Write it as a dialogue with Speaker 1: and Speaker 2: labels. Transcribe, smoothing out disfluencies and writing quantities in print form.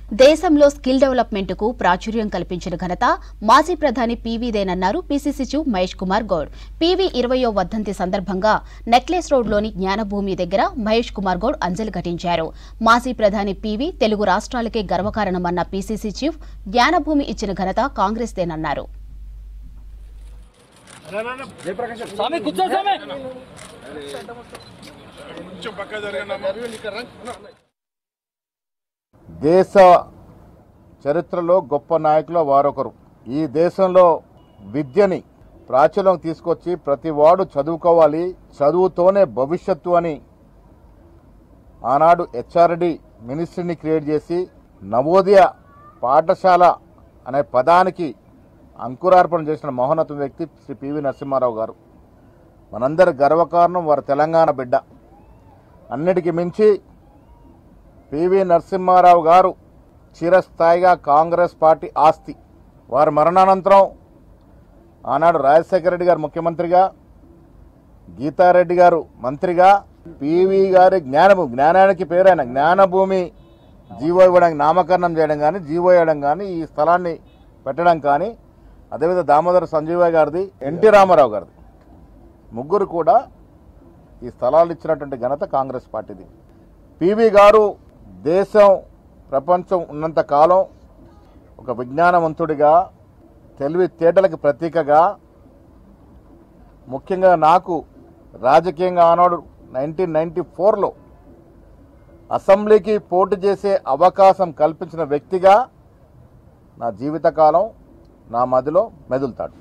Speaker 1: దేశంలో skill development కు ప్రాచుర్యం కల్పించిన ఘనత మాజీ ప్రధాని పీవీదేనన్నారు పీసీసీ చీఫ్ మహేష్ కుమార్ గౌడ్. పీవీ 20వ వర్ధంతి సందర్భంగా నెక్లెస్ రోడ్లోని జ్ఞానభూమి దగ్గర మహేష్ కుమార్ గౌడ్ అంజలి ఘటించారు. మాజీ ప్రధాని PV Telugu రాష్ట్రాలకే గర్వకారణమన్న PCC chief Gnanabhoomi ఇచ్చిన ఘనత కాంగ్రెస్దేనన్నారు.
Speaker 2: దేశ చరిత్రలో గొప్ప నాయకులు వారొకరు. ఈ దేశంలో విద్యని ప్రాచుర్యం తీసుకొచ్చి ప్రతి వాడు చదువుకోవాలి, చదువుతోనే భవిష్యత్తు అని ఆనాడు హెచ్ఆర్డి మినిస్ట్రీని క్రియేట్ చేసి నవోదయ పాఠశాల అనే పదానికి అంకురార్పణ చేసిన మహోన్నత వ్యక్తి శ్రీ పివి నరసింహారావు గారు. మనందరి గర్వకారణం, వారు తెలంగాణ బిడ్డ. అన్నిటికీ మించి పివి నరసింహారావు గారు చిరస్థాయిగా కాంగ్రెస్ పార్టీ ఆస్తి. వారి మరణానంతరం ఆనాడు రాజశేఖర రెడ్డి గారు ముఖ్యమంత్రిగా, గీతారెడ్డి గారు మంత్రిగా, పివి గారి జ్ఞానానికి పేరైన జ్ఞానభూమి జీవో ఇవ్వడానికి, నామకరణం చేయడం కానీ, జీవో ఇవ్వడం కానీ, ఈ స్థలాన్ని పెట్టడం కానీ, అదేవిధంగా దామోదర సంజీవయ్య గారిది, ఎన్టీ రామారావు గారిది, ముగ్గురు కూడా ఈ స్థలాలు ఇచ్చినటువంటి ఘనత కాంగ్రెస్ పార్టీది. పివి గారు దేశం ప్రపంచం ఉన్నంత కాలం ఒక విజ్ఞానవంతుడిగా, తెలివితేటలకు ప్రతీకగా, ముఖ్యంగా నాకు రాజకీయంగా ఆనాడు 1994లో అసెంబ్లీకి పోటీ చేసే అవకాశం కల్పించిన వ్యక్తిగా నా జీవితకాలం నా మదిలో మెదులుతాడు.